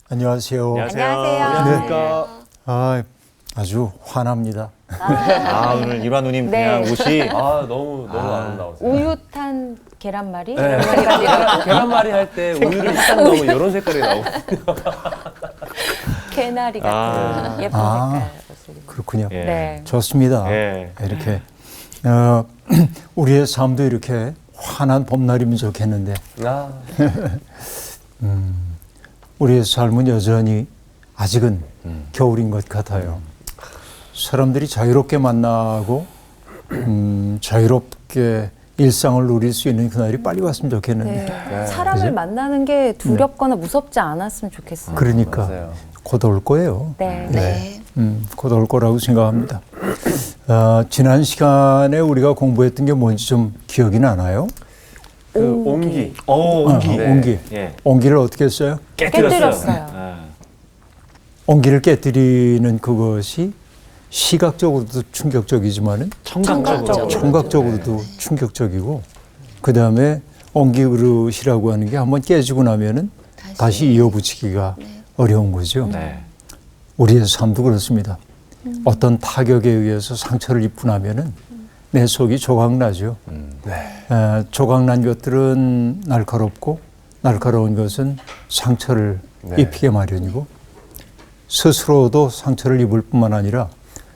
안녕하세요. 안녕하세요. 네. 아주 환합니다. 오늘 일화 누님 네. 그냥 옷이 너무 아름다웠어요. 우유탄 계란말이? 네. 계란말이 할 때 우유를 딱 넣으면 이런 색깔이 나오고. 개나리 같은 예쁜 색깔. 그렇군요. 예. 네. 좋습니다. 예. 이렇게 우리의 삶도 이렇게 환한 봄날이면 좋겠는데 우리의 삶은 여전히 아직은 겨울인 것 같아요. 사람들이 자유롭게 만나고 자유롭게 일상을 누릴 수 있는 그날이 빨리 왔으면 좋겠는데 네. 사람을 그죠? 만나는 게 두렵거나 무섭지 않았으면 좋겠어요. 그러니까 맞아요. 곧 올 거예요. 네. 곧 올 거라고 생각합니다. 지난 시간에 우리가 공부했던 게 뭔지 좀 기억이 나나요? 그 옹기. 옹기. 네. 옹기. 예. 옹기를 어떻게 써요? 깨뜨렸어요. 옹기를 깨뜨리는 그것이 시각적으로도 충격적이지만은 청각적으로도 충격적이고 그 다음에 옹기 그릇이라고 하는 게 한번 깨지고 나면은 다시 이어붙이기가 어려운 거죠. 네. 우리의 삶도 그렇습니다. 어떤 타격에 의해서 상처를 입고 나면은 내 속이 조각나죠. 조각난 것들은 날카롭고 날카로운 것은 상처를 입히게 마련이고 스스로도 상처를 입을 뿐만 아니라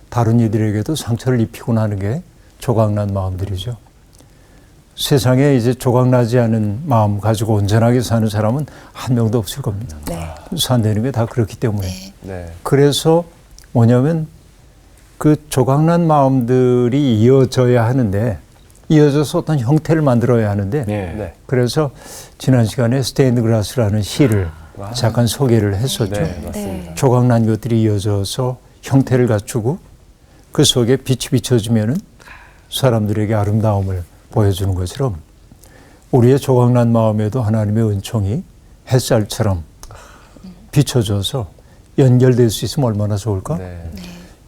다른 이들에게도 상처를 입히고 나는 게 조각난 마음들이죠. 세상에 이제 조각나지 않은 마음 가지고 온전하게 사는 사람은 한 명도 없을 겁니다. 네. 산다는 게 다 그렇기 때문에. 네. 그래서 뭐냐면 그 조각난 마음들이 이어져야 하는데 이어져서 어떤 형태를 만들어야 하는데 네. 그래서 지난 시간에 스테인드 그라스라는 시를 잠깐 소개를 했었죠. 네, 맞습니다. 조각난 것들이 이어져서 형태를 갖추고 그 속에 빛이 비춰지면은 사람들에게 아름다움을 보여주는 것처럼 우리의 조각난 마음에도 하나님의 은총이 햇살처럼 비춰져서 연결될 수 있으면 얼마나 좋을까? 네.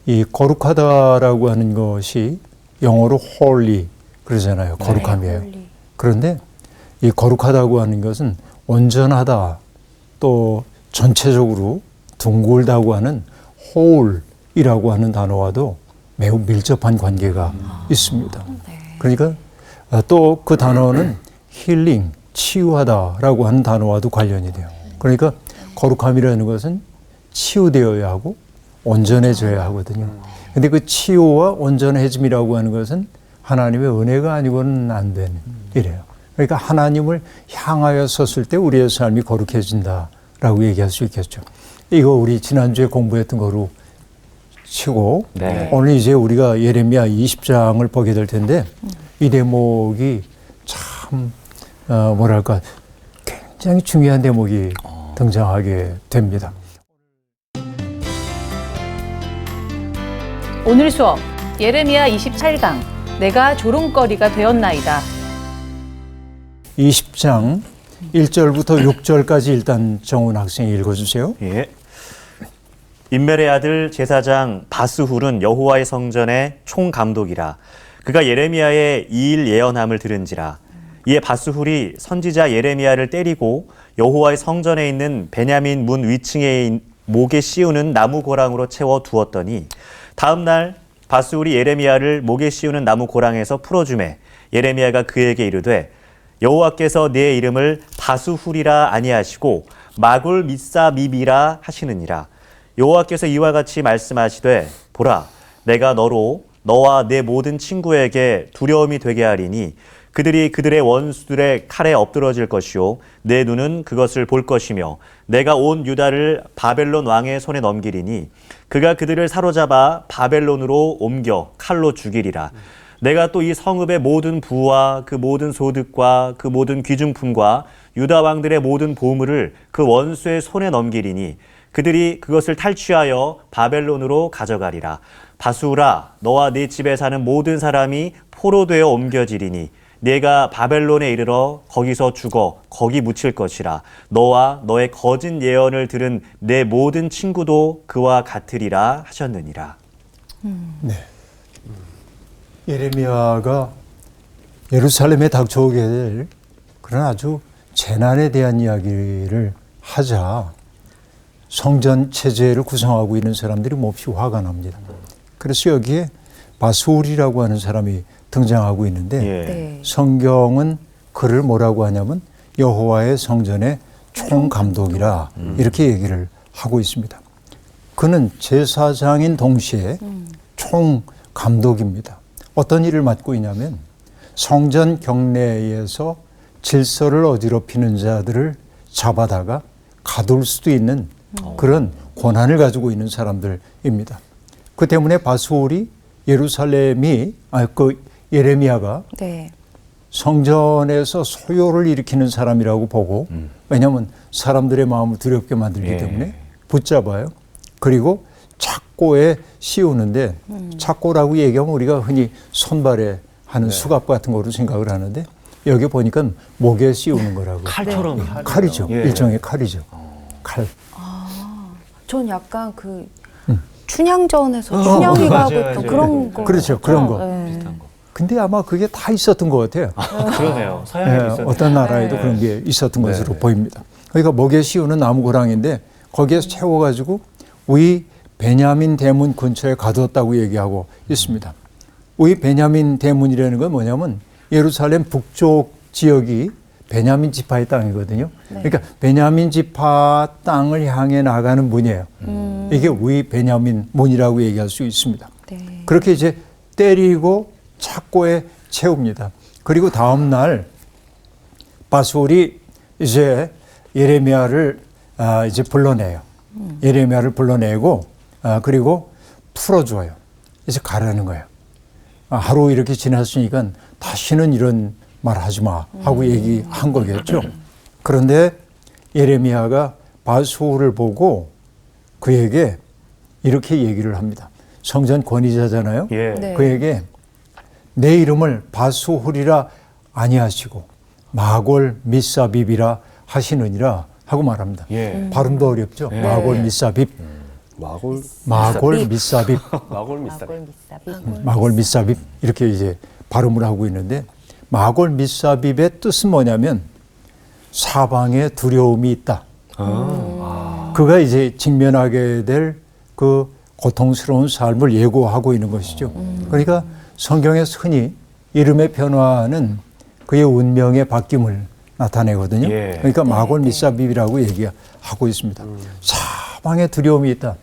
이 거룩하다라고 하는 것이 영어로 holy 그러잖아요. 거룩함이에요. 그런데 이 거룩하다고 하는 것은 온전하다 또 전체적으로 둥글다고 하는 whole이라고 하는 단어와도 매우 밀접한 관계가 있습니다. 그러니까 또 그 단어는 힐링, 치유하다라고 하는 단어와도 관련이 돼요. 그러니까 거룩함이라는 것은 치유되어야 하고 온전해져야 하거든요. 근데 그 치유와 온전해짐이라고 하는 것은 하나님의 은혜가 아니고는 안 되는 일이에요. 그러니까 하나님을 향하여 섰을 때 우리의 삶이 거룩해진다라고 얘기할 수 있겠죠. 이거 우리 지난주에 공부했던 거로 치고 네. 오늘 이제 우리가 예레미야 20장을 보게 될 텐데 이 대목이 참 뭐랄까 굉장히 중요한 대목이 등장하게 됩니다. 오늘 수업 예레미야 27강 내가 조롱거리가 되었나이다. 20장 1절부터 6절까지 일단 정훈 학생이 읽어주세요. 예. 임멜의 아들 제사장 바스훌은 여호와의 성전의 총감독이라. 그가 예레미야의 이 일 예언함을 들은지라. 이에 바스훌이 선지자 예레미야를 때리고 여호와의 성전에 있는 베냐민 문 위층에 목에 씌우는 나무 고랑으로 채워 두었더니 다음 날 바스훌이 예레미야를 목에 씌우는 나무 고랑에서 풀어주매 예레미야가 그에게 이르되 여호와께서 내 이름을 바스훌이라 아니하시고 마굴 미사미비라 하시느니라. 여호와께서 이와 같이 말씀하시되 보라 내가 너로 너와 내 모든 친구에게 두려움이 되게 하리니 그들이 그들의 원수들의 칼에 엎드러질 것이요 내 눈은 그것을 볼 것이며 내가 온 유다를 바벨론 왕의 손에 넘기리니 그가 그들을 사로잡아 바벨론으로 옮겨 칼로 죽이리라. 내가 또 이 성읍의 모든 부와 그 모든 소득과 그 모든 귀중품과 유다 왕들의 모든 보물을 그 원수의 손에 넘기리니 그들이 그것을 탈취하여 바벨론으로 가져가리라. 바수라 너와 네 집에 사는 모든 사람이 포로되어 옮겨지리니 네가 바벨론에 이르러 거기서 죽어 거기 묻힐 것이라. 너와 너의 거짓 예언을 들은 내 모든 친구도 그와 같으리라 하셨느니라. 예레미야가 예루살렘에 닥쳐오게 될 그런 아주 재난에 대한 이야기를 하자 성전 체제를 구성하고 있는 사람들이 몹시 화가 납니다. 그래서 여기에 바스울이라고 하는 사람이 등장하고 있는데 예. 네. 성경은 그를 뭐라고 하냐면 여호와의 성전의 총감독이라 이렇게 얘기를 하고 있습니다. 그는 제사장인 동시에 총감독입니다. 어떤 일을 맡고 있냐면 성전 경내에서 질서를 어지럽히는 자들을 잡아다가 가둘 수도 있는 그런 권한을 가지고 있는 사람들입니다. 그 때문에 바스울이 예레미야가 네. 성전에서 소요를 일으키는 사람이라고 보고 왜냐하면 사람들의 마음을 두렵게 만들기 예. 때문에 붙잡아요. 그리고 착고에 씌우는데 착고라고 얘기하면 우리가 흔히 손발에 하는 수갑 같은 거로 생각을 하는데 여기 보니까 목에 씌우는 거라고. 칼처럼. 칼이죠. 예. 일종의 칼이죠. 칼. 전 약간 그 춘향전에서 춘향이가 하고 맞아요, 있던 맞아요. 그런 거. 그렇죠. 그런 거. 네. 비슷한 거. 근데 아마 그게 다 있었던 것 같아요. 그러네요. 서양에도 예, 있었네요. 어떤 나라에도 네. 그런 게 있었던 네. 것으로 보입니다. 그러니까 목에 씌우는 나무 고랑인데 거기에서 채워가지고 위 베냐민 대문 근처에 가두었다고 얘기하고 있습니다. 위 베냐민 대문이라는 건 뭐냐면 예루살렘 북쪽 지역이 베냐민 지파의 땅이거든요. 그러니까 베냐민 지파 땅을 향해 나가는 문이에요. 이게 위 베냐민 문이라고 얘기할 수 있습니다. 네. 그렇게 이제 때리고 착고에 채웁니다. 그리고 다음 날 바스울이 이제 예레미야를 이제 불러내요. 예레미야를 불러내고 그리고 풀어줘요. 이제 가라는 거예요. 하루 이렇게 지났으니까 다시는 이런 말 하지 마 하고 얘기한 거겠죠. 그런데 예레미야가 바스울을 보고 그에게 이렇게 얘기를 합니다. 성전 권위자잖아요. 예. 네. 그에게 내 이름을 바스훌이라 아니하시고 마골 미사빕이라 하시느니라 하고 말합니다. 예. 발음도 어렵죠. 마골 미사빕, 마골 마골 미사빕, 마골 미싸. 마골 미사빕 이렇게 이제 발음을 하고 있는데 마골 미사빕의 뜻은 뭐냐면 사방에 두려움이 있다. 그가 이제 직면하게 될 그 고통스러운 삶을 예고하고 있는 것이죠. 그러니까 성경에서 흔히 이름의 변화는 그의 운명의 바뀜을 나타내거든요. 예. 그러니까 마골 미사빕이라고 얘기하고 있습니다. 사방에 두려움이 있다.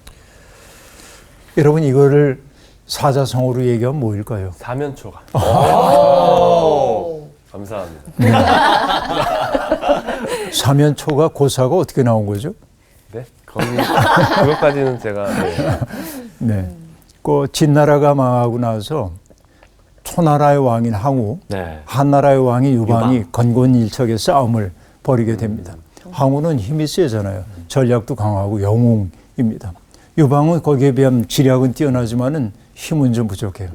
여러분 이거를 사자성어로 얘기하면 뭐일까요? 사면초가. 감사합니다. 사면초가 고사가 어떻게 나온 거죠? 네, 그것까지는 제가 네. 네. 그 진나라가 망하고 나서 초나라의 왕인 항우, 네. 한나라의 왕이 유방이 유방. 건곤일척의 싸움을 벌이게 됩니다. 항우는 힘이 세잖아요. 전략도 강하고 영웅입니다. 유방은 거기에 비하면 지략은 뛰어나지만은 힘은 좀 부족해요.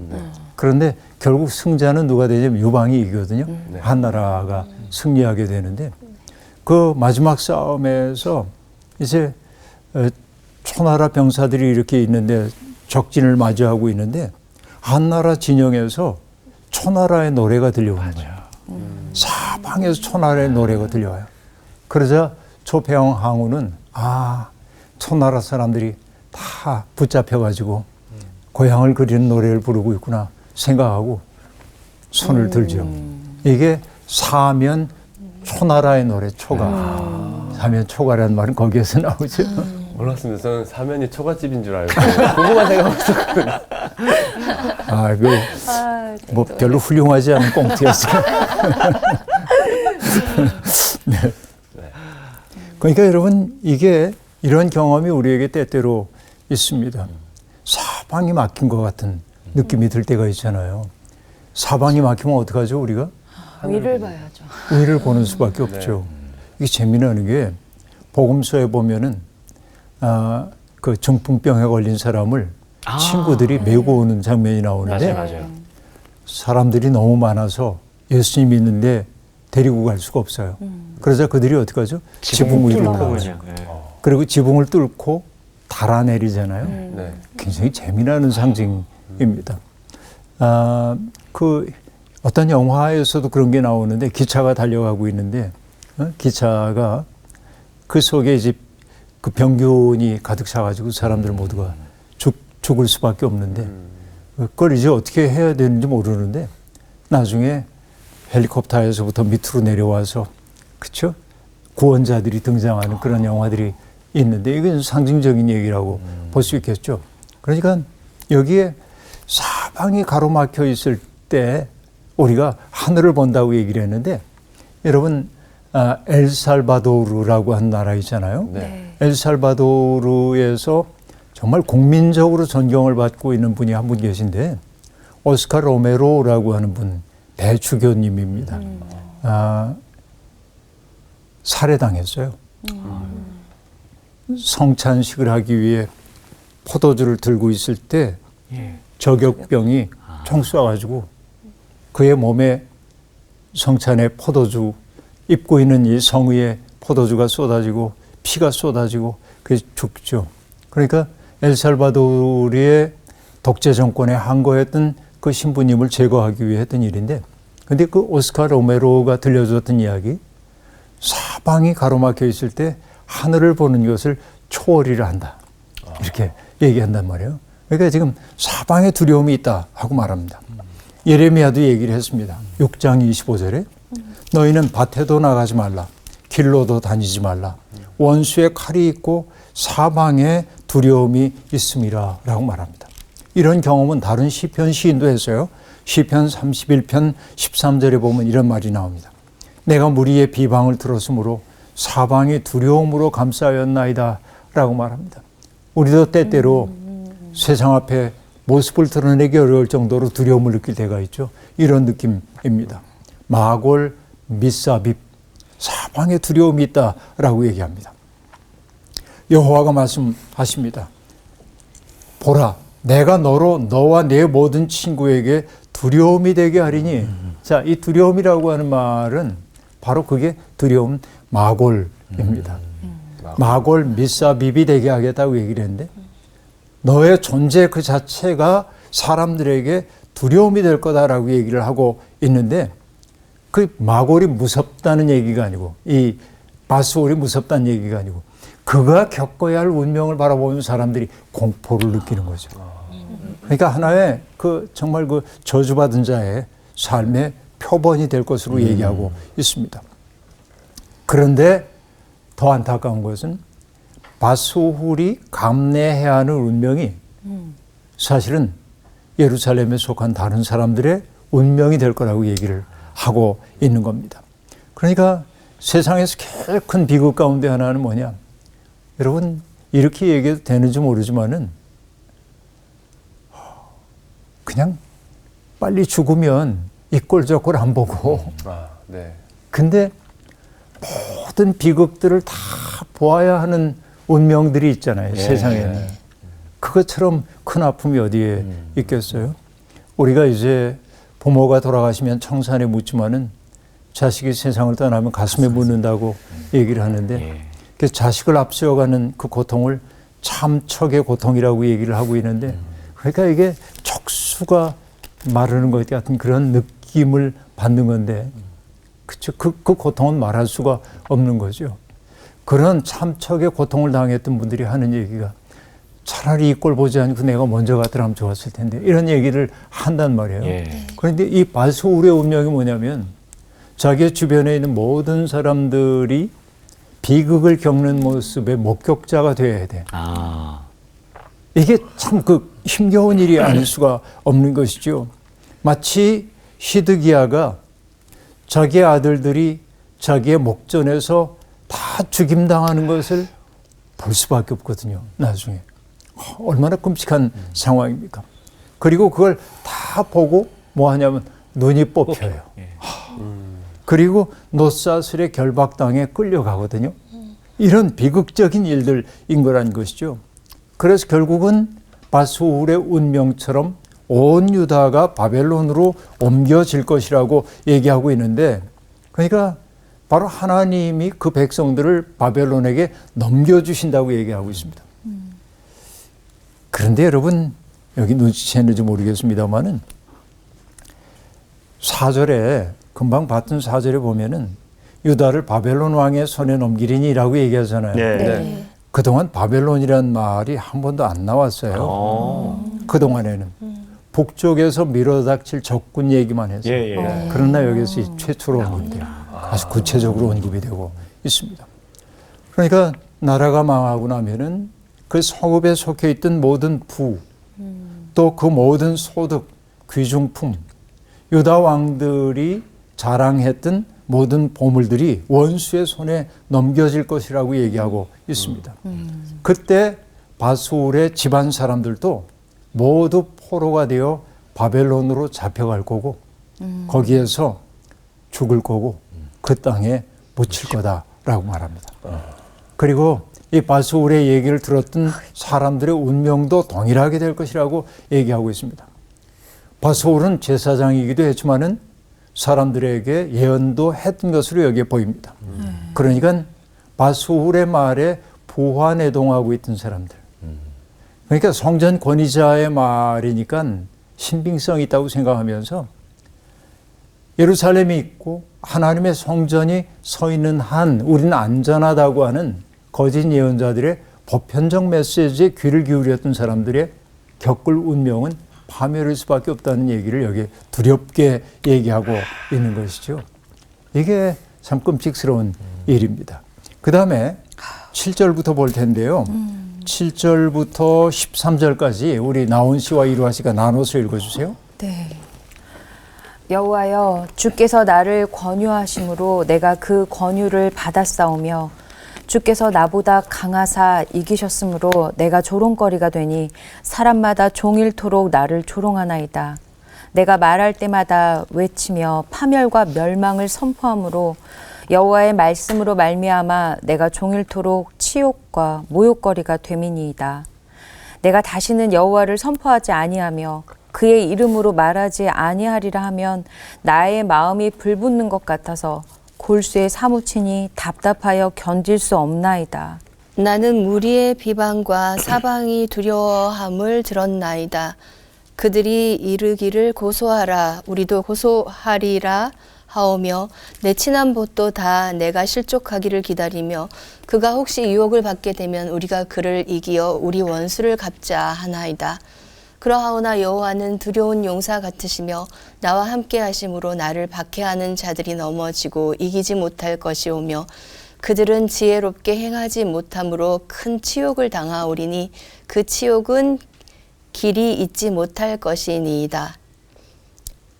그런데 결국 승자는 누가 되냐면 유방이 이기거든요. 한나라가 승리하게 되는데 그 마지막 싸움에서 이제 초나라 병사들이 이렇게 있는데 적진을 마주하고 있는데 한나라 진영에서 초나라의 노래가 들려오는 거예요. 사방에서 초나라의 노래가 들려와요. 그러자 조폐왕 항우는 초나라 사람들이 다 붙잡혀가지고 고향을 그리는 노래를 부르고 있구나 생각하고 손을 들죠. 이게 사면 초나라의 노래 초가. 사면 초가라는 말은 거기에서 나오죠. 몰랐습니다. 저는 사면이 초가집인 줄 알고 궁금한 생각을 했었거든요. 뭐 별로 훌륭하지 않은 꽁트였어요. 네. 그러니까 여러분 이게 이런 경험이 우리에게 때때로 있습니다. 사방이 막힌 것 같은 느낌이 들 때가 있잖아요. 사방이 막히면 어떡하죠 우리가? 위를 봐야죠. 위를 보는 수밖에 없죠. 이게 재미나는 게 복음서에 보면은 그 중풍병에 걸린 사람을 친구들이 메고 오는 장면이 나오는데 맞아요. 사람들이 너무 많아서 예수님 있는데 데리고 갈 수가 없어요. 그러자 그들이 어떻게 하죠? 지붕 위로 올라가요. 그냥, 예. 그리고 지붕을 뚫고 달아내리잖아요. 네. 굉장히 재미나는 상징입니다. 그 어떤 영화에서도 그런 게 나오는데 기차가 달려가고 있는데 기차가 그 속에 이제 그 병균이 가득 차가지고 사람들 모두가 죽을 수밖에 없는데 그걸 이제 어떻게 해야 되는지 모르는데 나중에 헬리콥터에서부터 밑으로 내려와서 그쵸? 구원자들이 등장하는 그런 영화들이 있는데 이건 상징적인 얘기라고 볼 수 있겠죠. 그러니까 여기에 사방이 가로막혀 있을 때 우리가 하늘을 본다고 얘기를 했는데 여러분 엘살바도르라고 한 나라 있잖아요. 네. 엘살바도르에서 정말 국민적으로 존경을 받고 있는 분이 한 분 계신데 오스카 로메로라고 하는 분 대주교님입니다. 살해당했어요. 성찬식을 하기 위해 포도주를 들고 있을 때 저격병이 총 쏴가지고 그의 몸에 성찬의 포도주 입고 있는 이 성의의 포도주가 쏟아지고 피가 쏟아지고 그게 죽죠. 그러니까 엘살바도르의 독재 정권에 항거했던 그 신부님을 제거하기 위해 했던 일인데 근데 그 오스카 로메로가 들려줬던 이야기 사방이 가로막혀 있을 때 하늘을 보는 것을 초월이라 한다. 이렇게 얘기한단 말이에요. 그러니까 지금 사방에 두려움이 있다 하고 말합니다. 예레미야도 얘기를 했습니다. 6장 25절에 너희는 밭에도 나가지 말라. 길로도 다니지 말라. 원수의 칼이 있고 사방에 두려움이 있음이라 라고 말합니다. 이런 경험은 다른 시편 시인도 했어요. 시편 31편 13절에 보면 이런 말이 나옵니다. 내가 무리의 비방을 들었으므로 사방이 두려움으로 감싸였나이다 라고 말합니다. 우리도 때때로 세상 앞에 모습을 드러내기 어려울 정도로 두려움을 느낄 때가 있죠. 이런 느낌입니다. 마골 미사빕 사방에 두려움이 있다라고 얘기합니다. 여호와가 말씀하십니다. 보라, 내가 너로 너와 내 모든 친구에게 두려움이 되게 하리니. 자, 이 두려움이라고 하는 말은 바로 그게 두려움 마골입니다. 마골 미사빕이 되게 하겠다고 얘기를 했는데 너의 존재 그 자체가 사람들에게 두려움이 될 거다라고 얘기를 하고 있는데 그 마골이 무섭다는 얘기가 아니고 이 바스올이 무섭다는 얘기가 아니고 그가 겪어야 할 운명을 바라보는 사람들이 공포를 느끼는 거죠. 그러니까 하나의 그 정말 그 저주받은 자의 삶의 표본이 될 것으로 얘기하고 있습니다. 그런데 더 안타까운 것은 바스훌이 감내해야 하는 운명이 사실은 예루살렘에 속한 다른 사람들의 운명이 될 거라고 얘기를 하고 있는 겁니다. 그러니까 세상에서 제일 큰 비극 가운데 하나는 뭐냐? 여러분 이렇게 얘기해도 되는지 모르지만은 그냥 빨리 죽으면 이 꼴 저 꼴 안 보고 네. 근데 모든 비극들을 다 보아야 하는 운명들이 있잖아요. 세상에는. 그것처럼 큰 아픔이 어디에 있겠어요? 우리가 이제 부모가 돌아가시면 청산에 묻지만은 자식이 세상을 떠나면 가슴에 묻는다고 얘기를 하는데 그래서 자식을 앞세워가는 그 고통을 참척의 고통이라고 얘기를 하고 있는데 그러니까 이게 촉수가 마르는 것 같은 그런 느낌을 받는 건데 그쵸? 그 고통은 말할 수가 없는 거죠. 그런 참척의 고통을 당했던 분들이 하는 얘기가 차라리 이 꼴 보지 않고 내가 먼저 갔더라면 좋았을 텐데 이런 얘기를 한단 말이에요. 그런데 이 바스훌의 운명이 뭐냐면 자기 주변에 있는 모든 사람들이 비극을 겪는 모습의 목격자가 되어야 돼. 이게 참 그 힘겨운 일이 아닐 수가 없는 것이죠. 마치 시드기야가 자기의 아들들이 자기의 목전에서 다 죽임당하는 것을 볼 수밖에 없거든요. 나중에. 얼마나 끔찍한 상황입니까? 그리고 그걸 다 보고 뭐 하냐면 눈이 뽑혀요. 그리고 노사슬의 결박당에 끌려가거든요. 이런 비극적인 일들인 거란 것이죠. 그래서 결국은 바스훌의 운명처럼 온 유다가 바벨론으로 옮겨질 것이라고 얘기하고 있는데 그러니까 바로 하나님이 그 백성들을 바벨론에게 넘겨주신다고 얘기하고 있습니다. 그런데 여러분 여기 눈치챘는지 모르겠습니다만은 4절에 금방 봤던 4절에 보면은 유다를 바벨론 왕의 손에 넘기리니라고 얘기하잖아요. 네. 네. 그동안 바벨론이라는 말이 한 번도 안 나왔어요. 그동안에는 북쪽에서 밀어닥칠 적군 얘기만 했어요. 예, 예. 그러나 여기서 최초로 언급돼요. 아주 구체적으로 언급이 되고 있습니다. 그러니까 나라가 망하고 나면은 그 성읍에 속해 있던 모든 부, 또 그 모든 소득, 귀중품, 유다 왕들이 자랑했던 모든 보물들이 원수의 손에 넘겨질 것이라고 얘기하고 있습니다. 그때 바수울의 집안 사람들도 모두 포로가 되어 바벨론으로 잡혀갈 거고 거기에서 죽을 거고 그 땅에 묻힐 거다라고 말합니다. 그리고 이 바수울의 얘기를 들었던 사람들의 운명도 동일하게 될 것이라고 얘기하고 있습니다. 바수울은 제사장이기도 했지만은 사람들에게 예언도 했던 것으로 여기에 보입니다. 그러니까 바수울의 말에 부화내동하고 있던 사람들. 그러니까 성전 권위자의 말이니까 신빙성이 있다고 생각하면서 예루살렘이 있고 하나님의 성전이 서 있는 한 우리는 안전하다고 하는 거짓 예언자들의 보편적 메시지에 귀를 기울였던 사람들의 겪을 운명은 파멸일 수밖에 없다는 얘기를 여기 두렵게 얘기하고 있는 것이죠. 이게 참 끔찍스러운 일입니다. 그 다음에 7절부터 볼 텐데요. 7절부터 13절까지 우리 나온 씨와 이루아 씨가 나눠서 읽어주세요. 네. 여호와여, 주께서 나를 권유하심으로 내가 그 권유를 받았사오며 주께서 나보다 강하사 이기셨으므로 내가 조롱거리가 되니 사람마다 종일토록 나를 조롱하나이다. 내가 말할 때마다 외치며 파멸과 멸망을 선포함으로 여호와의 말씀으로 말미암아 내가 종일토록 치욕과 모욕거리가 됨이니이다. 내가 다시는 여호와를 선포하지 아니하며 그의 이름으로 말하지 아니하리라 하면 나의 마음이 불붙는 것 같아서 골수에 사무치니 답답하여 견딜 수 없나이다. 나는 무리의 비방과 사방이 두려워함을 들었나이다. 그들이 이르기를 고소하라, 우리도 고소하리라 하오며 내 친한 봇도 다 내가 실족하기를 기다리며 그가 혹시 유혹을 받게 되면 우리가 그를 이기어 우리 원수를 갚자 하나이다. 그러하오나 여호와는 두려운 용사 같으시며 나와 함께 하심으로 나를 박해하는 자들이 넘어지고 이기지 못할 것이오며 그들은 지혜롭게 행하지 못함으로 큰 치욕을 당하오리니 그 치욕은 길이 잊지 못할 것이니이다.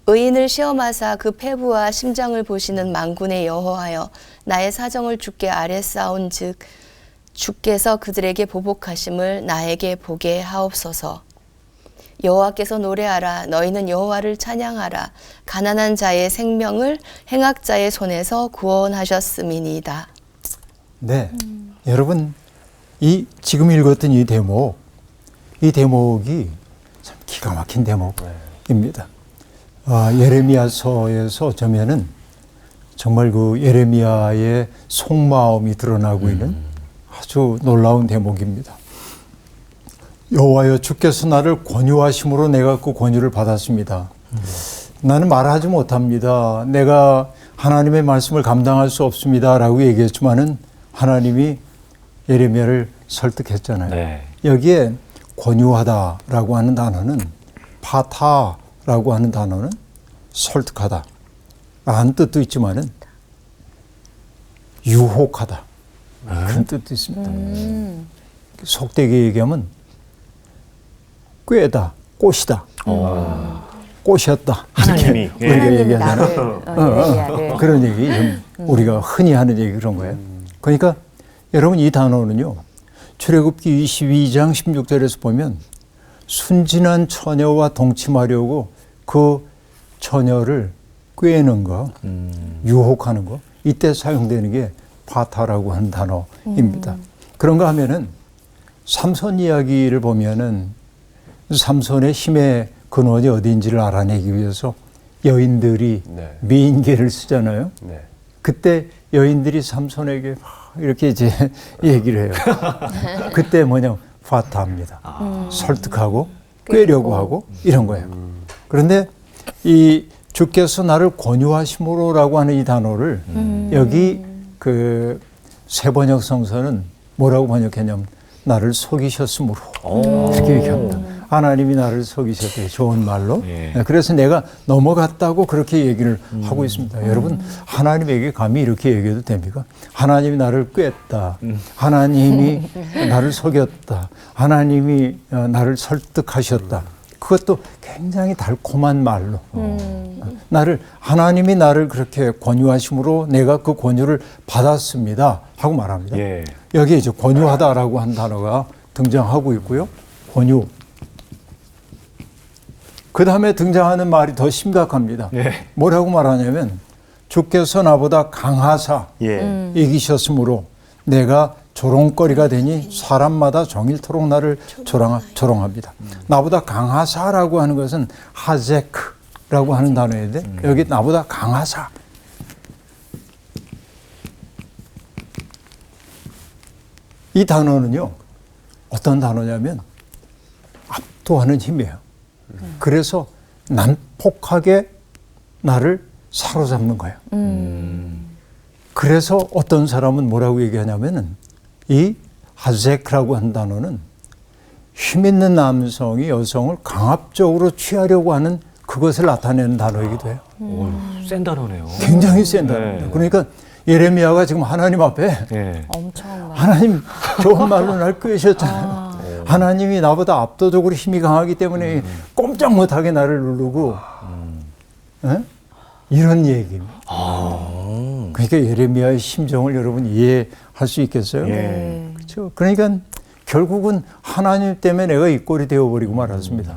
의인을 시험하사 그 패부와 심장을 보시는 만군의 여호와여, 나의 사정을 주께 아뢰사온즉 주께서 그들에게 보복하심을 나에게 보게 하옵소서. 여호와께서 노래하라, 너희는 여호와를 찬양하라. 가난한 자의 생명을 행악자의 손에서 구원하셨음이니이다. 네, 여러분 이 지금 읽었던 이 대목이 참 기가 막힌 대목입니다. 예레미야서에서 어쩌면은 정말 그 예레미야의 속마음이 드러나고 있는 아주 놀라운 대목입니다. 여호와여, 주께서 나를 권유하심으로 내가 그 권유를 받았습니다. 나는 말하지 못합니다. 내가 하나님의 말씀을 감당할 수 없습니다 라고 얘기했지만은 하나님이 예레미야를 설득했잖아요. 네. 여기에 권유하다라고 하는 단어는 파타라고 하는 단어는 설득하다 라는 뜻도 있지만은 유혹하다 그런 뜻도 있습니다. 속되게 얘기하면 꾀다, 꽃이다, 꽃이었다. 하나님이 우리가 얘기하잖아요. 예레미야를. 그런 얘기 좀 우리가 흔히 하는 얘기 그런 거예요. 그러니까 여러분 이 단어는요. 출애굽기 22장 16절에서 보면 순진한 처녀와 동침하려고 그 처녀를 꾀는 거, 유혹하는 거, 이때 사용되는 게 파타라고 하는 단어입니다. 그런가 하면은 삼손 이야기를 보면은 삼손의 힘의 근원이 어디인지를 알아내기 위해서 여인들이 네. 미인계를 쓰잖아요. 네. 그때 여인들이 삼손에게 이렇게 이제 얘기를 해요. 그때 뭐냐, 파타입니다. 설득하고 꾀려고 하고 이런 거예요. 그런데 이 주께서 나를 권유하심으로라고 하는 이 단어를 여기 그 세번역 성서는 뭐라고 번역했냐면 나를 속이셨으므로 이렇게 얘기합니다. 하나님이 나를 속이셨대요. 좋은 말로. 예. 그래서 내가 넘어갔다고 그렇게 얘기를 하고 있습니다. 여러분 하나님에게 감히 이렇게 얘기해도 됩니까? 하나님이 나를 꿰었다. 하나님이 나를 속였다. 하나님이 나를 설득하셨다. 그것도 굉장히 달콤한 말로 하나님이 나를 그렇게 권유하심으로 내가 그 권유를 받았습니다 하고 말합니다. 예. 여기에 이제 권유하다라고 한 단어가 등장하고 있고요. 권유. 그 다음에 등장하는 말이 더 심각합니다. 예. 뭐라고 말하냐면 주께서 나보다 강하사 예. 이기셨으므로 내가 조롱거리가 되니 사람마다 종일토록 나를 조롱합니다. 나보다 강하사라고 하는 것은 하제크라고 하는 단어인데 여기 나보다 강하사. 이 단어는요. 어떤 단어냐면 압도하는 힘이에요. 그래서 난폭하게 나를 사로잡는 거예요. 그래서 어떤 사람은 뭐라고 얘기하냐면은 이 하제크라고 한 단어는 힘 있는 남성이 여성을 강압적으로 취하려고 하는 그것을 나타내는 단어이기도 해요. 센 단어네요. 굉장히 센 단어입니다. 그러니까 예레미야가 지금 하나님 앞에 예. 엄청 하나님 좋은 말로 날 끄셨잖아요. 하나님이 나보다 압도적으로 힘이 강하기 때문에 꼼짝 못하게 나를 누르고 에? 이런 얘기입니다. 그러니까 예레미야의 심정을 여러분 이해할 수 있겠어요? 예. 그렇죠. 그러니까 결국은 하나님 때문에 내가 이 꼴이 되어버리고 말았습니다.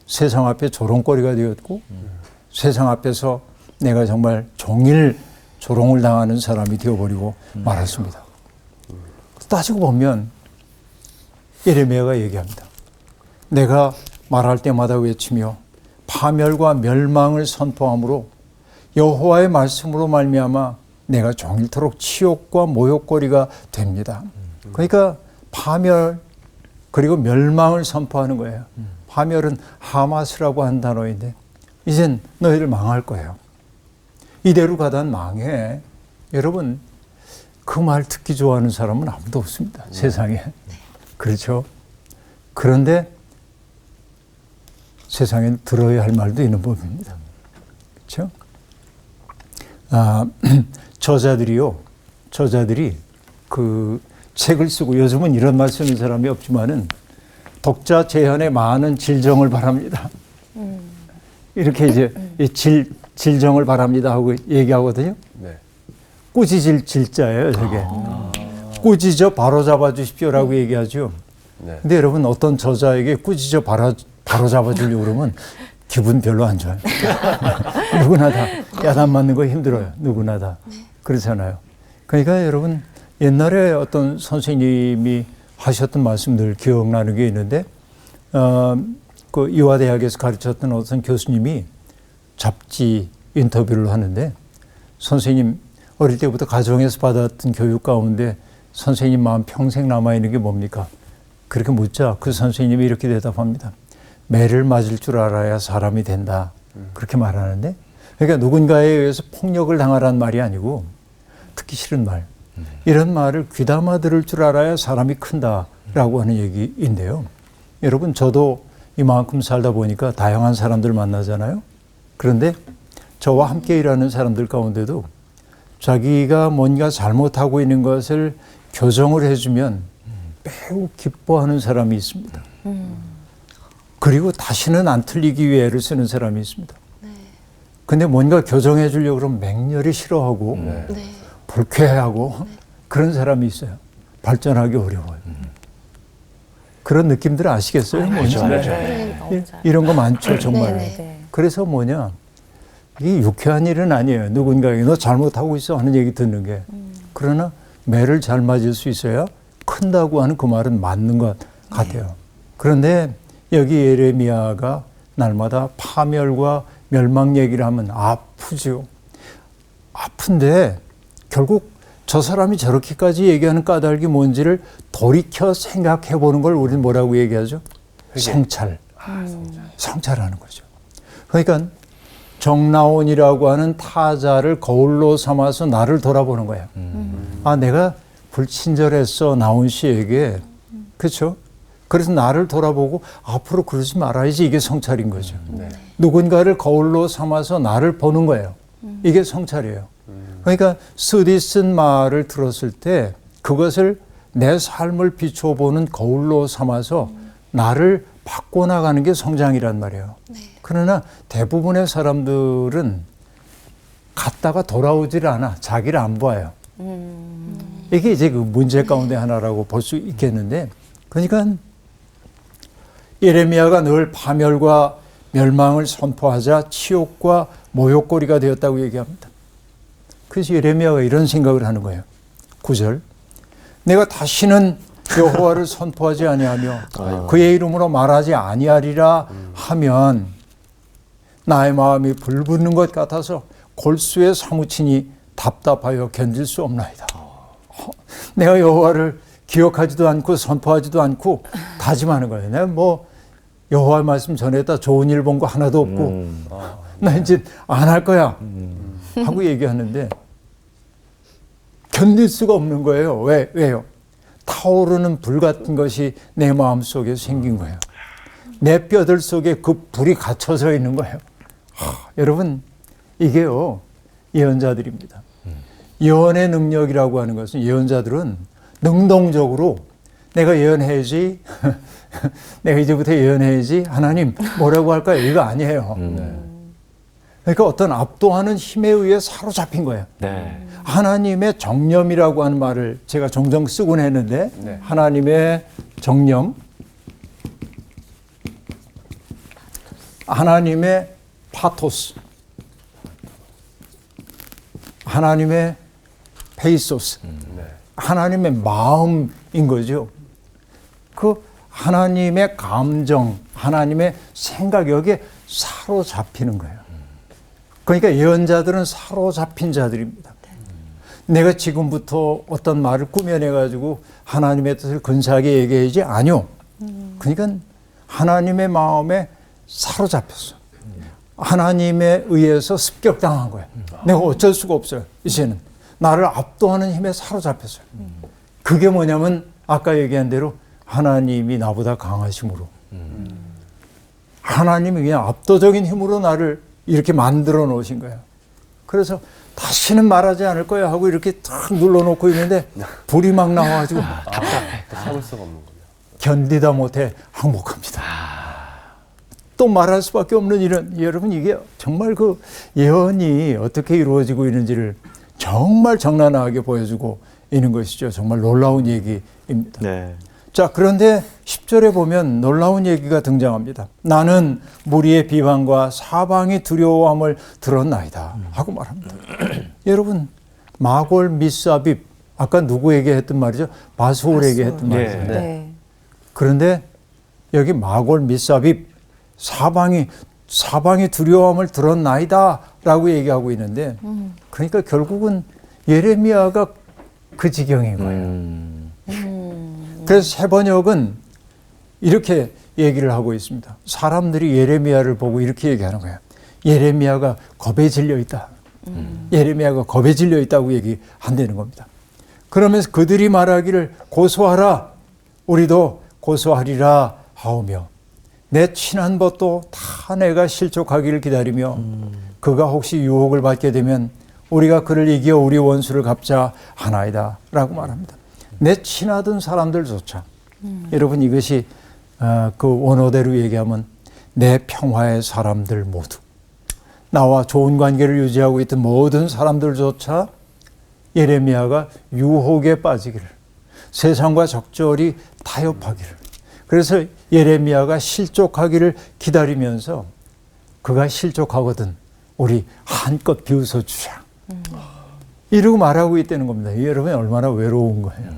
세상 앞에 조롱거리가 되었고 세상 앞에서 내가 정말 종일 조롱을 당하는 사람이 되어버리고 말았습니다. 따지고 보면 예레미야가 얘기합니다. 내가 말할 때마다 외치며 파멸과 멸망을 선포함으로 여호와의 말씀으로 말미암아 내가 종일토록 치욕과 모욕거리가 됩니다. 그러니까 파멸 그리고 멸망을 선포하는 거예요. 파멸은 하마스라고 한 단어인데 이젠 너희들 망할 거예요. 이대로 가단 망해. 여러분 그 말 듣기 좋아하는 사람은 아무도 없습니다. 세상에. 그렇죠. 그런데 세상엔 들어야 할 말도 있는 법입니다. 그렇죠. 저자들이 그 책을 쓰고 요즘은 이런 말 쓰는 사람이 없지만은 독자 제한에 많은 질정을 바랍니다. 이렇게 이제 질정을 바랍니다 하고 얘기하거든요. 네. 꾸짖을 질자예요, 저게. 꾸짖어 바로잡아 주십시오라고 얘기하죠. 네. 근데 여러분 어떤 저자에게 꾸짖어 바로잡아 주려고 그러면 기분 별로 안 좋아요. 누구나 다 야단 맞는 거 힘들어요. 누구나 다. 그렇잖아요. 그러니까 여러분 옛날에 어떤 선생님이 하셨던 말씀들 기억나는 게 있는데 그 이화대학에서 가르쳤던 어떤 교수님이 잡지 인터뷰를 하는데 선생님 어릴 때부터 가정에서 받았던 교육 가운데 선생님 마음 평생 남아있는 게 뭡니까? 그렇게 묻자 그 선생님이 이렇게 대답합니다. 매를 맞을 줄 알아야 사람이 된다. 그렇게 말하는데 그러니까 누군가에 의해서 폭력을 당하라는 말이 아니고 듣기 싫은 말. 이런 말을 귀담아 들을 줄 알아야 사람이 큰다라고 하는 얘기인데요. 여러분 저도 이만큼 살다 보니까 다양한 사람들 만나잖아요. 그런데 저와 함께 일하는 사람들 가운데도 자기가 뭔가 잘못하고 있는 것을 교정을 해주면 매우 기뻐하는 사람이 있습니다. 그리고 다시는 안 틀리기 위해 애를 쓰는 사람이 있습니다. 근데 뭔가 교정해 주려고 그러면 맹렬히 싫어하고 불쾌해하고 그런 사람이 있어요. 발전하기 어려워요. 그런 느낌들 아시겠어요? 알죠. 이런 거 많죠, 정말. 네. 그래서 뭐냐, 이게 유쾌한 일은 아니에요. 누군가에게 너 잘못하고 있어 하는 얘기 듣는 게. 그러나 매를 잘 맞을 수 있어야 큰다고 하는 그 말은 맞는 것 같아요. 그런데 여기 예레미야가 날마다 파멸과 멸망 얘기를 하면 아프죠. 아픈데 결국 저 사람이 저렇게까지 얘기하는 까닭이 뭔지를 돌이켜 생각해 보는 걸 우리는 뭐라고 얘기하죠? 성찰. 성찰하는 거죠. 그러니까 정나온이라고 하는 타자를 거울로 삼아서 나를 돌아보는 거예요. 아, 내가 불친절했어, 나온 씨에게. 그렇죠? 그래서 나를 돌아보고 앞으로 그러지 말아야지, 이게 성찰인 거죠. 누군가를 거울로 삼아서 나를 보는 거예요. 이게 성찰이에요. 그러니까 쓰디 쓴 말을 들었을 때 그것을 내 삶을 비춰보는 거울로 삼아서 나를 바꿔나가는 게 성장이란 말이에요. 그러나 대부분의 사람들은 갔다가 돌아오질 않아. 자기를 안 봐요. 이게 이제 그 문제 가운데 하나라고 볼 수 있겠는데, 그러니까 예레미야가 늘 파멸과 멸망을 선포하자 치욕과 모욕거리가 되었다고 얘기합니다. 그래서 예레미야가 이런 생각을 하는 거예요. 9절. 내가 다시는 여호와를 선포하지 아니하며 그의 이름으로 말하지 아니하리라 하면 나의 마음이 불붙는 것 같아서 골수에 사무치니 답답하여 견딜 수 없나이다. 내가 여호와를 기억하지도 않고 선포하지도 않고 다짐하는 거예요. 내가 뭐 여호와 말씀 전했다 좋은 일 본 거 하나도 없고 나 이제 안 할 거야 하고 얘기하는데 견딜 수가 없는 거예요. 왜요? 타오르는 불 같은 것이 내 마음속에 생긴 거예요. 내 뼈들 속에 그 불이 갇혀서 있는 거예요. 여러분, 이게요, 예언자들입니다. 예언의 능력이라고 하는 것은 예언자들은 능동적으로 내가 예언해야지, 내가 이제부터 예언해야지, 하나님 뭐라고 할까요? 이거 아니에요. 그러니까 어떤 압도하는 힘에 의해 사로잡힌 거예요. 네. 하나님의 정념이라고 하는 말을 제가 종종 쓰곤 했는데 하나님의 정념, 하나님의 파토스, 하나님의 페이소스, 하나님의 마음인 거죠. 그 하나님의 감정, 하나님의 생각, 여기에 사로잡히는 거예요. 그러니까 예언자들은 사로잡힌 자들입니다. 내가 지금부터 어떤 말을 꾸며내가지고 하나님의 뜻을 근사하게 얘기해야지? 아니요. 그러니까 하나님의 마음에 사로잡혔어. 하나님에 의해서 습격당한 거예요. 내가 어쩔 수가 없어요. 이제는 나를 압도하는 힘에 사로잡혔어요. 그게 뭐냐면 아까 얘기한 대로 하나님이 나보다 강하심으로, 하나님이 그냥 압도적인 힘으로 나를 이렇게 만들어 놓으신 거예요. 그래서 다시는 말하지 않을 거야 하고 이렇게 탁 눌러놓고 있는데 불이 막 나와가지고 참을 수가 없는 거예요. 견디다 못해 항복합니다. 또 말할 수밖에 없는 일은, 여러분, 이게 정말 그 예언이 어떻게 이루어지고 있는지를 정말 적나라하게 보여주고 있는 것이죠. 정말 놀라운 얘기입니다. 네. 자, 그런데 10절에 보면 놀라운 얘기가 등장합니다. 나는 무리의 비방과 사방이 두려워함을 들었나이다 하고 말합니다. 여러분, 마골 미스아빕, 아까 누구에게 했던 말이죠? 바수올에게 했던 말이죠. 네. 그런데 여기 마골 미스아빕, 사방이 두려워함을 들었나이다 라고 얘기하고 있는데, 그러니까 결국은 예레미야가 그 지경인 거예요. 그래서 세번역은 이렇게 얘기를 하고 있습니다. 사람들이 예레미야를 보고 이렇게 얘기하는 거예요. 예레미야가 겁에 질려 있다. 예레미야가 겁에 질려 있다고 얘기한다는 겁니다. 그러면서 그들이 말하기를 고소하라, 우리도 고소하리라 하오며, 내 친한 벗도 다 내가 실족하기를 기다리며 그가 혹시 유혹을 받게 되면 우리가 그를 이겨 우리 원수를 갚자 하나이다 라고 말합니다. 내 친하던 사람들조차, 여러분, 이것이 그 원어대로 얘기하면 내 평화의 사람들 모두, 나와 좋은 관계를 유지하고 있던 모든 사람들조차 예레미야가 유혹에 빠지기를, 세상과 적절히 타협하기를, 그래서 예레미야가 실족하기를 기다리면서 그가 실족하거든 우리 한껏 비웃어 주자, 이러고 말하고 있다는 겁니다. 여러분이 얼마나 외로운 거예요.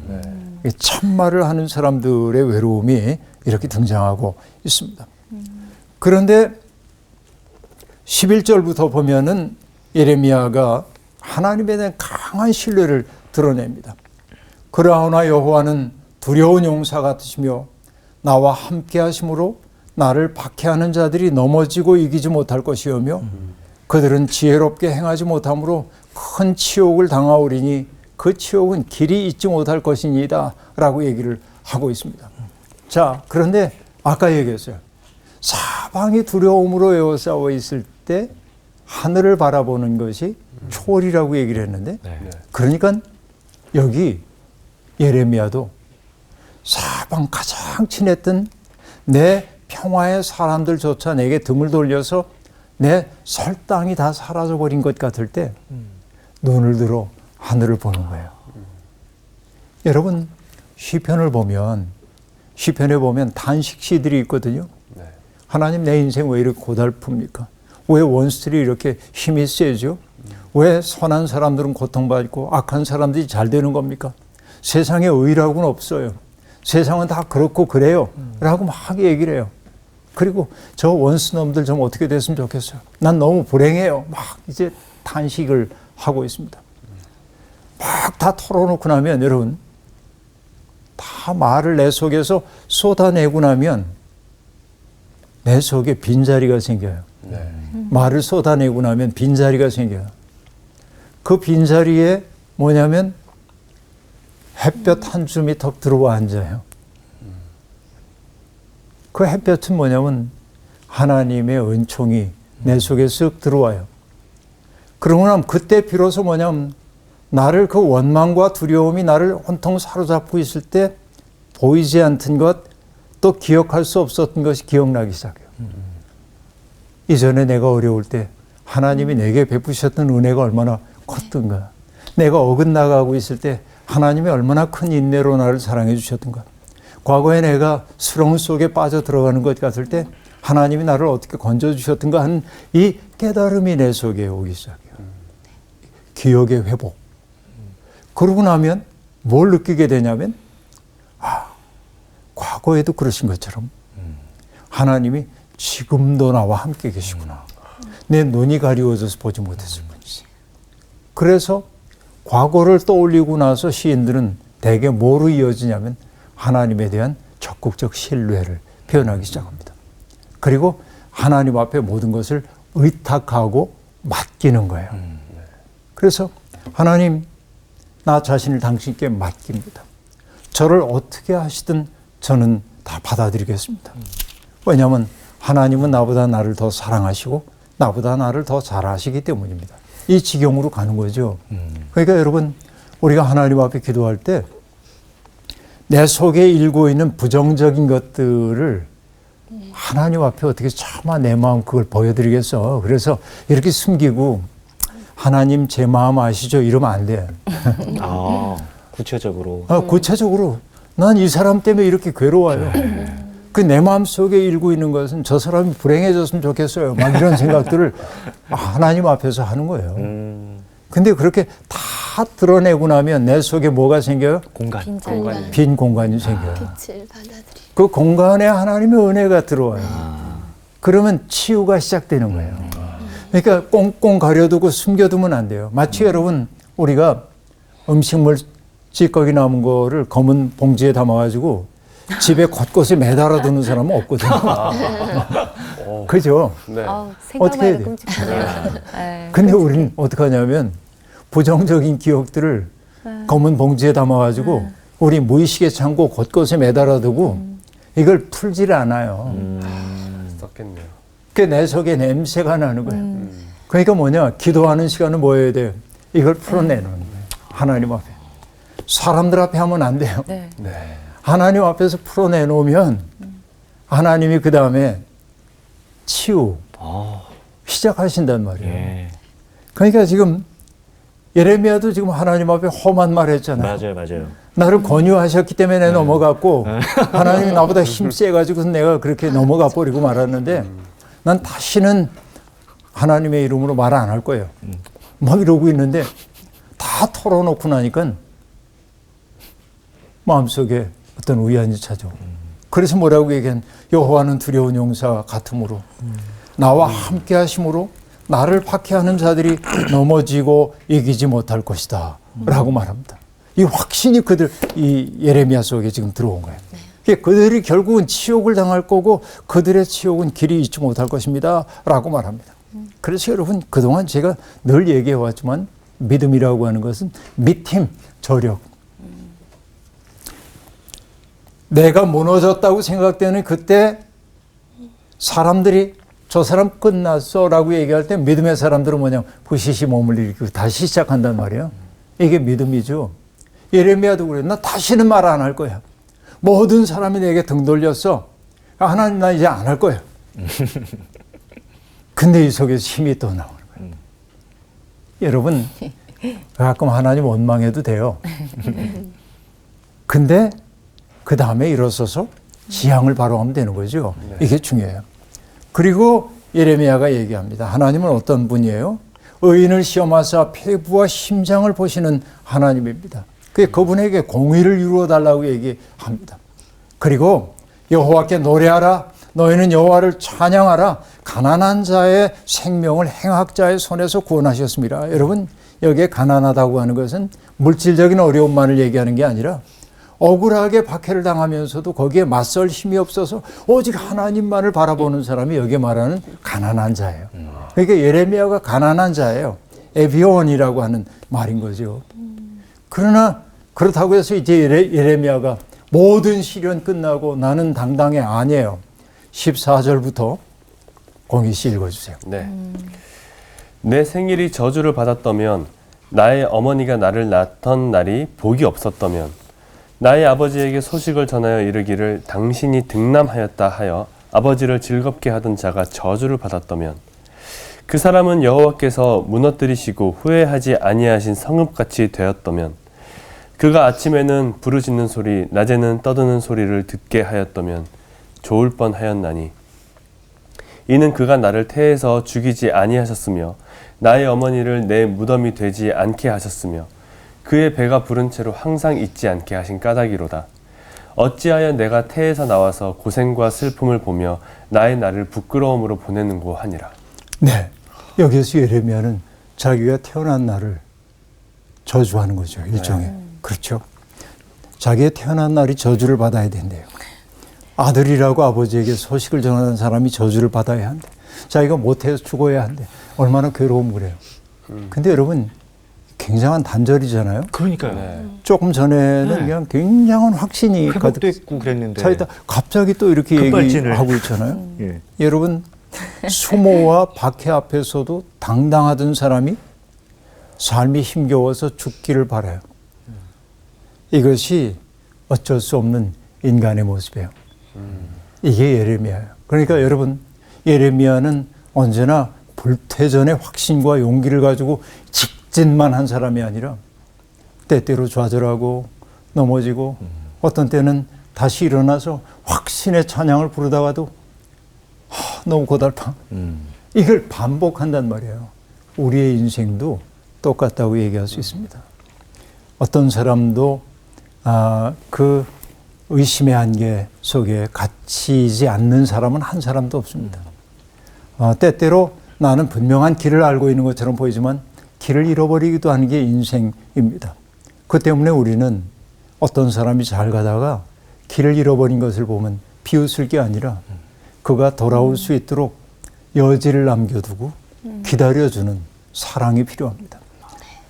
참말을 하는 사람들의 외로움이 이렇게 등장하고 있습니다. 그런데 11절부터 보면은 예레미야가 하나님에 대한 강한 신뢰를 드러냅니다. 그러나 여호와는 두려운 용사 같으시며 나와 함께 하심으로 나를 박해하는 자들이 넘어지고 이기지 못할 것이오며 그들은 지혜롭게 행하지 못함으로 큰 치욕을 당하오리니 그 치욕은 길이 잊지 못할 것이니이다 라고 얘기를 하고 있습니다. 자, 그런데 아까 얘기했어요. 사방이 두려움으로 에워싸워 있을 때 하늘을 바라보는 것이 초월이라고 얘기를 했는데 그러니까 여기 예레미야도 사방 가장 친했던 내 평화의 사람들조차 내게 등을 돌려서 내 설 땅이 다 사라져버린 것 같을 때 눈을 들어 하늘을 보는 거예요. 여러분 시편을 보면 시편에 보면 단식시들이 있거든요. 하나님 내 인생 왜 이렇게 고달픕니까? 왜 원수들이 이렇게 힘이 세죠? 왜 선한 사람들은 고통받고 악한 사람들이 잘 되는 겁니까? 세상에 의라고는 없어요. 세상은 다 그렇고 그래요 라고 막 얘기를 해요. 그리고 저 원수놈들 좀 어떻게 됐으면 좋겠어요. 난 너무 불행해요. 막 이제 탄식을 하고 있습니다. 막 다 털어놓고 나면 여러분 다 말을 내 속에서 쏟아내고 나면 내 속에 빈자리가 생겨요. 말을 쏟아내고 나면 빈자리가 생겨요. 그 빈자리에 뭐냐면 햇볕 한 줌이 턱 들어와 앉아요. 그 햇볕은 뭐냐면 하나님의 은총이 내 속에 쓱 들어와요. 그러고 나면 그때 비로소 뭐냐면 나를 그 원망과 두려움이 나를 온통 사로잡고 있을 때 보이지 않던 것, 또 기억할 수 없었던 것이 기억나기 시작해요. 이전에 내가 어려울 때 하나님이 내게 베푸셨던 은혜가 얼마나 컸던가. 내가 어긋나가고 있을 때 하나님이 얼마나 큰 인내로 나를 사랑해 주셨던가. 과거에 내가 수렁 속에 빠져 들어가는 것 같을 때 하나님이 나를 어떻게 건져주셨던가 하는 이 깨달음이 내 속에 오기 시작해요. 기억의 회복. 그러고 나면 뭘 느끼게 되냐면 과거에도 그러신 것처럼 하나님이 지금도 나와 함께 계시구나. 내 눈이 가리워져서 보지 못했을 뿐이지. 그래서 과거를 떠올리고 나서 시인들은 대개 뭐로 이어지냐면 하나님에 대한 적극적 신뢰를 표현하기 시작합니다. 그리고 하나님 앞에 모든 것을 의탁하고 맡기는 거예요. 그래서 하나님, 나 자신을 당신께 맡깁니다. 저를 어떻게 하시든 저는 다 받아들이겠습니다. 왜냐하면 하나님은 나보다 나를 더 사랑하시고 나보다 나를 더 잘 아시기 때문입니다. 이 지경으로 가는 거죠. 그러니까 여러분, 우리가 하나님 앞에 기도할 때 내 속에 일고 있는 부정적인 것들을 하나님 앞에 어떻게 차마 내 마음 그걸 보여드리겠어. 그래서 이렇게 숨기고 하나님 제 마음 아시죠? 이러면 안 돼. 구체적으로. 구체적으로 난 이 사람 때문에 이렇게 괴로워요. 그 내 마음 속에 일고 있는 것은 저 사람이 불행해졌으면 좋겠어요. 막 이런 생각들을 하나님 앞에서 하는 거예요. 근데 그렇게 다 드러내고 나면 내 속에 뭐가 생겨요? 빈 공간이 생겨요. 빛을 받아들이. 그 공간에 하나님의 은혜가 들어와요. 그러면 치유가 시작되는 거예요. 그러니까 꽁꽁 가려두고 숨겨두면 안 돼요. 마치 여러분 우리가 음식물 찌꺼기 남은 거를 검은 봉지에 담아가지고 집에 곳곳에 매달아 두는 사람은 없거든요. 그죠? 네. 어떻게 해야 생각만 해도 돼요? 끔찍하네요. 네, 근데 우리는 어떻게 하냐면 부정적인 기억들을 검은 봉지에 담아가지고 우리 무의식의 창고 곳곳에 매달아 두고 이걸 풀지를 않아요. 썼겠네요. 그게 내 속에 냄새가 나는 거예요. 그러니까 뭐냐, 기도하는 시간은 뭐 해야 돼요? 이걸 풀어내는 거예요. 하나님 앞에. 사람들 앞에 하면 안 돼요. 네. 하나님 앞에서 풀어내놓으면 하나님이 그 다음에 치유 시작하신단 말이에요. 그러니까 지금 예레미야도 지금 하나님 앞에 험한 말 했잖아요. 맞아요. 나를 권유하셨기 때문에 넘어갔고 하나님이 나보다 힘 세가지고 내가 그렇게 넘어가 버리고 말았는데 난 다시는 하나님의 이름으로 말 안 할 거예요. 막 이러고 있는데 다 털어놓고 나니까 마음속에 어떤 의안이 찾아오고 그래서 뭐라고 얘기한 여호와는 두려운 용사 같으므로 나와 함께 하심으로 나를 박해하는 자들이 넘어지고 이기지 못할 것이다 라고 말합니다. 이 확신이 이 예레미야 속에 지금 들어온 거예요. 그들이 결국은 치욕을 당할 거고 그들의 치욕은 길이 잊지 못할 것입니다 라고 말합니다. 그래서 여러분 그동안 제가 늘 얘기해 왔지만 믿음이라고 하는 것은 믿힘, 저력. 내가 무너졌다고 생각되는 그때 사람들이 저 사람 끝났어 라고 얘기할 때 믿음의 사람들은 뭐냐 부시시 몸을 일으키고 다시 시작한단 말이에요. 이게 믿음이죠. 예레미야도 그래. 나 다시는 말 안 할 거야. 모든 사람이 내게 등 돌렸어. 하나님 나 이제 안 할 거야. 근데 이 속에서 힘이 또 나오는 거예요. 여러분 가끔 하나님 원망해도 돼요. 근데 그 다음에 일어서서 지향을 바로 하면 되는 거죠. 이게 중요해요. 그리고 예레미야가 얘기합니다. 하나님은 어떤 분이에요? 의인을 시험하사 폐부와 심장을 보시는 하나님입니다. 그분에게 공의를 이루어 달라고 얘기합니다. 그리고 여호와께 노래하라. 너희는 여호와를 찬양하라. 가난한 자의 생명을 행악자의 손에서 구원하셨습니다. 여러분 여기에 가난하다고 하는 것은 물질적인 어려움만을 얘기하는 게 아니라 억울하게 박해를 당하면서도 거기에 맞설 힘이 없어서 오직 하나님만을 바라보는 사람이 여기에 말하는 가난한 자예요. 그러니까 예레미야가 가난한 자예요. 에비온이라고 하는 말인 거죠. 그러나 그렇다고 해서 이제 예레미야가 모든 시련 끝나고 나는 당당해 아니에요. 14절부터 공희 씨 읽어주세요. 네. 내 생일이 저주를 받았다면 나의 어머니가 나를 낳던 날이 복이 없었다면 나의 아버지에게 소식을 전하여 이르기를 당신이 등남하였다 하여 아버지를 즐겁게 하던 자가 저주를 받았다면 그 사람은 여호와께서 무너뜨리시고 후회하지 아니하신 성읍같이 되었다면 그가 아침에는 부르짖는 소리 낮에는 떠드는 소리를 듣게 하였다면 좋을 뻔하였나니 이는 그가 나를 태에서 죽이지 아니하셨으며 나의 어머니를 내 무덤이 되지 않게 하셨으며 그의 배가 부른 채로 항상 잊지 않게 하신 까닭이로다. 어찌하여 내가 태에서 나와서 고생과 슬픔을 보며 나의 날을 부끄러움으로 보내는고 하니라. 네, 여기서 예레미야는 자기가 태어난 날을 저주하는 거죠. 일종의. 그렇죠. 자기의 태어난 날이 저주를 받아야 된대요. 아들이라고 아버지에게 소식을 전하는 사람이 저주를 받아야 한대. 자기가 못해서 죽어야 한대. 얼마나 괴로움 그래요. 근데 여러분 굉장한 단절이잖아요. 그러니까요. 네. 조금 전에는 네. 그냥 굉장한 확신이 회복도 있고 그랬는데 차이다. 갑자기 또 이렇게 급발진을. 얘기하고 있잖아요. 예. 여러분 수모와 박해 앞에서도 당당하던 사람이 삶이 힘겨워서 죽기를 바라요. 이것이 어쩔 수 없는 인간의 모습이에요. 이게 예레미야예요. 그러니까 여러분 예레미야는 언제나 불태전의 확신과 용기를 가지고 직진만 한 사람이 아니라 때때로 좌절하고 넘어지고 어떤 때는 다시 일어나서 확신의 찬양을 부르다가도 너무 고달파. 이걸 반복한단 말이에요. 우리의 인생도 똑같다고 얘기할 수 있습니다. 어떤 사람도 그 의심의 한계 속에 갇히지 않는 사람은 한 사람도 없습니다. 때때로 나는 분명한 길을 알고 있는 것처럼 보이지만 길을 잃어버리기도 하는 게 인생입니다. 그 때문에 우리는 어떤 사람이 잘 가다가 길을 잃어버린 것을 보면 비웃을 게 아니라 그가 돌아올 수 있도록 여지를 남겨두고 기다려주는 사랑이 필요합니다.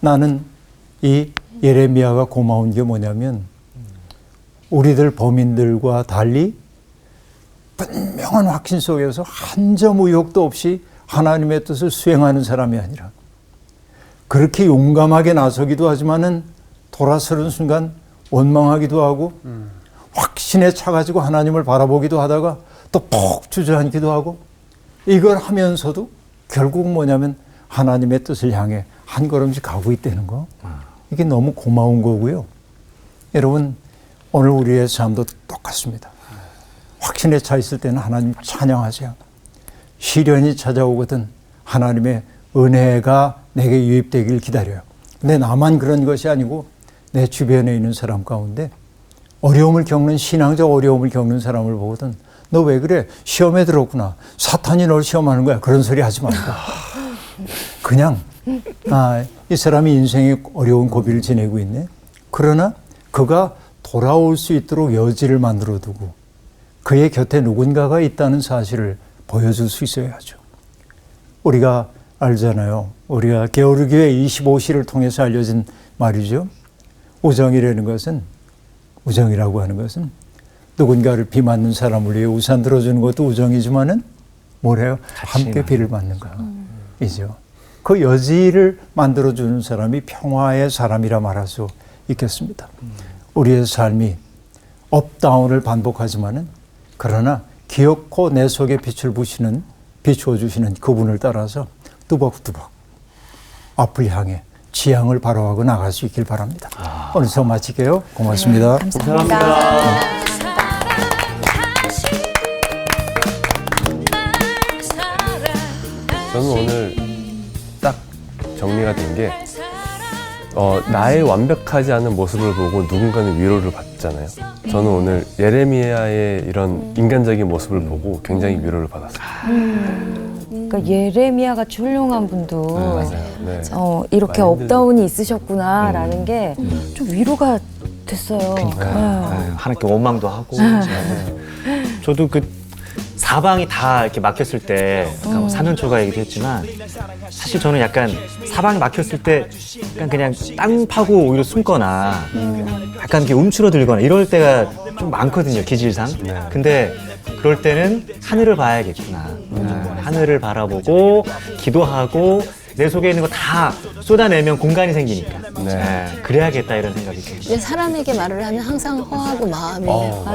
나는 이 예레미야가 고마운 게 뭐냐면 우리들 범인들과 달리 분명한 확신 속에서 한 점 의혹도 없이 하나님의 뜻을 수행하는 사람이 아니라 그렇게 용감하게 나서기도 하지만은 돌아서는 순간 원망하기도 하고 확신에 차가지고 하나님을 바라보기도 하다가 또 푹 주저앉기도 하고 이걸 하면서도 결국 뭐냐면 하나님의 뜻을 향해 한 걸음씩 가고 있다는 거. 이게 너무 고마운 거고요. 여러분 오늘 우리의 삶도 똑같습니다. 확신에 차 있을 때는 하나님 찬양하세요. 시련이 찾아오거든 하나님의 은혜가 내게 유입되길 기다려요. 근데 나만 그런 것이 아니고 내 주변에 있는 사람 가운데 어려움을 겪는 신앙적 어려움을 겪는 사람을 보거든 너 왜 그래? 시험에 들었구나. 사탄이 널 시험하는 거야. 그런 소리 하지 말고 그냥 이 사람이 인생의 어려운 고비를 지내고 있네. 그러나 그가 돌아올 수 있도록 여지를 만들어 두고 그의 곁에 누군가가 있다는 사실을 보여줄 수 있어야죠. 우리가 알잖아요. 우리가 게오르기의 25시를 통해서 알려진 말이죠. 우정이라고 하는 것은 누군가를 비 맞는 사람을 위해 우산 들어주는 것도 우정이지만은 뭐래요? 함께 비를 맞는 거이죠. 그 여지를 만들어주는 사람이 평화의 사람이라 말할 수 있겠습니다. 우리의 삶이 업다운을 반복하지만은 그러나 기어코 내 속에 비추어 주시는 그분을 따라서 뚜벅뚜벅 앞을 향해 지향을 바라하고 나갈 수 있길 바랍니다. 오늘 수업 마칠게요. 고맙습니다. 감사합니다. 저는 오늘 딱 정리가 된 게 나의 완벽하지 않은 모습을 보고 누군가는 위로를 받잖아요. 저는 오늘 예레미야의 이런 인간적인 모습을 보고 굉장히 위로를 받았어요. 그러니까 예레미야 같이 훌륭한 분도 맞아요. 네. 이렇게 많이 업다운이 있으셨구나라는 게 좀 위로가 됐어요. 하나님께 원망도 하고. 저도 그 사방이 다 이렇게 막혔을 때, 아까 사면초가 얘기도 했지만, 사실 저는 약간 사방이 막혔을 때, 약간 그냥 땅 파고 오히려 숨거나, 약간 이렇게 움츠러들거나 이럴 때가 좀 많거든요, 기질상. 근데 그럴 때는 하늘을 봐야겠구나. 하늘을 바라보고, 기도하고, 내 속에 있는 거 다 쏟아내면 공간이 생기니까. 그래야겠다 이런 생각이 듭니다. 근데 사람에게 말을 하면 항상 허하고 마음이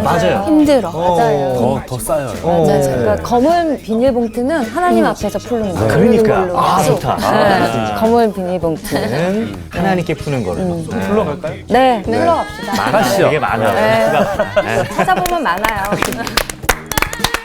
맞아요. 힘들어. 맞아요. 더 쌓여요. 맞아요. 그러니까 검은 비닐봉투는 하나님 앞에서 푸는 거예요. 그러니까. 좋다. 검은 비닐봉투는 는 하나님께 푸는 걸로. 불러갈까요? 네, 흘러갑시다. 많아요. 되게 많아요. 찾아보면 많아요.